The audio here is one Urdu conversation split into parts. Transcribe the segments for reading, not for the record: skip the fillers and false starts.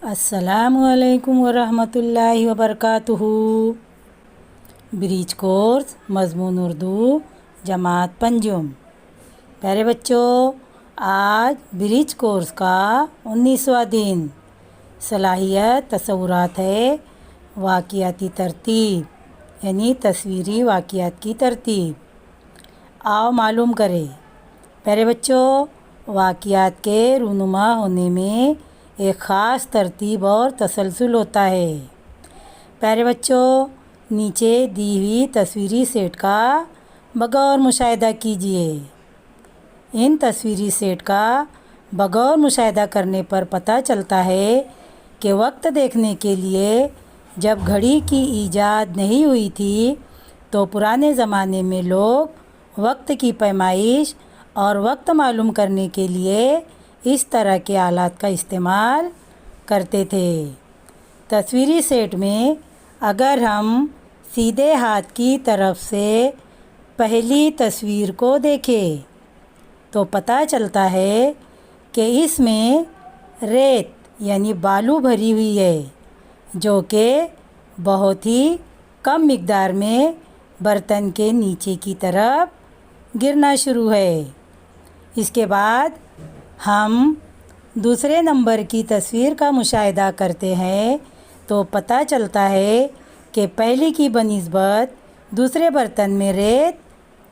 السلام علیکم ورحمۃ اللہ وبرکاتہ۔ بریج کورس مضمون اردو جماعت پنجم۔ پیارے بچوں، آج بریج کورس کا 19واں دن صلاحیت تصورات ہے واقعاتی ترتیب، یعنی تصویری واقعات کی ترتیب۔ آؤ معلوم کریں۔ پیارے بچوں، واقعات کے رونما ہونے میں ایک خاص ترتیب اور تسلسل ہوتا ہے۔ پیارے بچوں، نیچے دی ہوئی تصویری سیٹ کا بغور مشاہدہ کیجیے۔ ان تصویری سیٹ کا بغور مشاہدہ کرنے پر پتہ چلتا ہے کہ وقت دیکھنے کے لیے جب گھڑی کی ایجاد نہیں ہوئی تھی تو پرانے زمانے میں لوگ وقت کی پیمائش اور وقت معلوم کرنے کے لیے اس طرح کے آلات کا استعمال کرتے تھے۔ تصویری سیٹ میں اگر ہم سیدھے ہاتھ کی طرف سے پہلی تصویر کو دیکھیں تو پتہ چلتا ہے کہ اس میں ریت یعنی بالو بھری ہوئی ہے، جو کہ بہت ہی کم مقدار میں برتن کے نیچے کی طرف گرنا شروع ہے۔ اس کے بعد ہم دوسرے نمبر کی تصویر کا مشاہدہ کرتے ہیں تو پتہ چلتا ہے کہ پہلی کی بنسبت دوسرے برتن میں ریت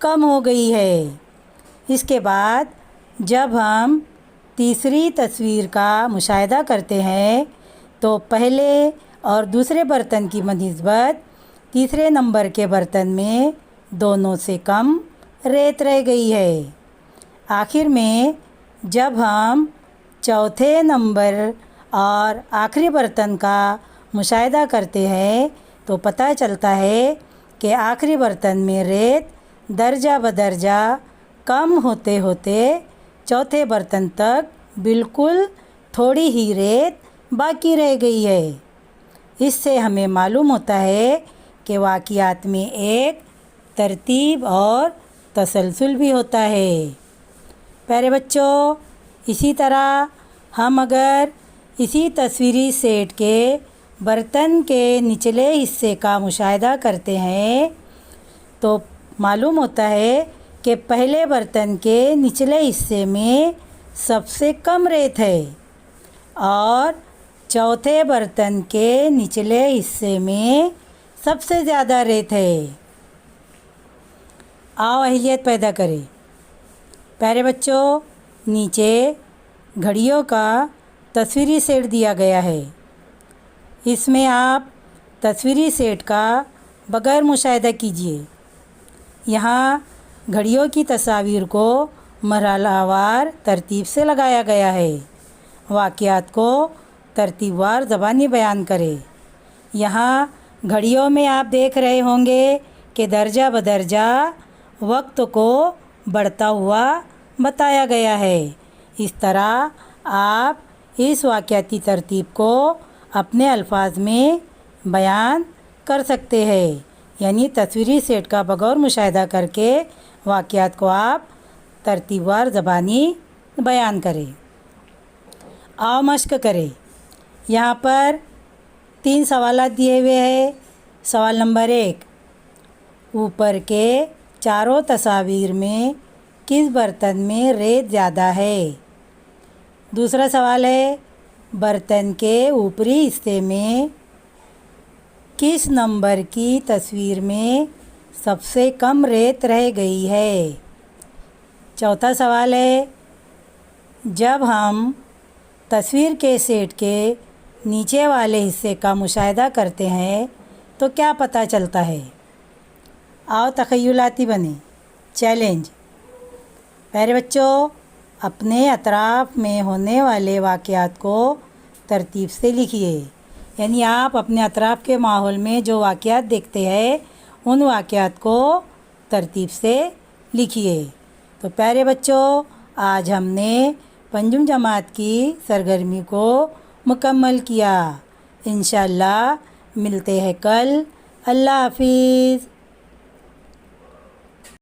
کم ہو گئی ہے۔ اس کے بعد جب ہم تیسری تصویر کا مشاہدہ کرتے ہیں تو پہلے اور دوسرے برتن کی بنسبت تیسرے نمبر کے برتن میں دونوں سے کم ریت رہ گئی ہے۔ آخر میں جب ہم چوتھے نمبر اور آخری برتن کا مشاہدہ کرتے ہیں تو پتہ چلتا ہے کہ آخری برتن میں ریت درجہ بدرجہ کم ہوتے ہوتے چوتھے برتن تک بالکل تھوڑی ہی ریت باقی رہ گئی ہے۔ اس سے ہمیں معلوم ہوتا ہے کہ واقعات میں ایک ترتیب اور تسلسل بھی ہوتا ہے۔ پیارے بچوں، اسی طرح ہم اگر اسی تصویری سیٹ کے برتن کے نچلے حصے کا مشاہدہ کرتے ہیں تو معلوم ہوتا ہے کہ پہلے برتن کے نچلے حصے میں سب سے کم ریت ہے اور چوتھے برتن کے نچلے حصے میں سب سے زیادہ ریت ہے۔ آؤ اہلیت پیدا کریں۔ پیارے بچوں، نیچے گھڑیوں کا تصویری سیٹ دیا گیا ہے۔ اس میں آپ تصویری سیٹ کا بغیر مشاہدہ کیجیے۔ یہاں گھڑیوں کی تصاویر کو مرحلہ وار ترتیب سے لگایا گیا ہے۔ واقعات کو ترتیب وار زبانی بیان کریں۔ یہاں گھڑیوں میں آپ دیکھ رہے ہوں گے کہ درجہ بدرجہ وقت کو بڑھتا ہوا بتایا گیا ہے۔ اس طرح آپ اس واقعاتی ترتیب کو اپنے الفاظ میں بیان کر سکتے ہیں، یعنی تصویری سیٹ کا بغور مشاہدہ کر کے واقعات کو آپ ترتیب وار زبانی بیان کریں۔ آؤ مشق کریں۔ یہاں پر 3 سوالات دیے ہوئے ہیں۔ سوال نمبر 1، اوپر کے چاروں تصاویر میں کس برتن میں ریت زیادہ ہے؟ دوسرا سوال ہے، برتن کے اوپری حصے میں کس نمبر کی تصویر میں سب سے کم ریت رہ گئی ہے؟ چوتھا سوال ہے، جب ہم تصویر کے سیٹ کے نیچے والے حصے کا مشاہدہ کرتے ہیں تو کیا پتہ چلتا ہے؟ آؤ تخیلاتی بنیں۔ چیلنج۔ پیارے بچوں، اپنے اطراف میں ہونے والے واقعات کو ترتیب سے لکھیے، یعنی آپ اپنے اطراف کے ماحول میں جو واقعات دیکھتے ہیں ان واقعات کو ترتیب سے لکھیے۔ تو پیارے بچوں، آج ہم نے پنجم جماعت کی سرگرمی کو مکمل کیا۔ انشاءاللہ ملتے ہیں کل۔ اللہ حافظ۔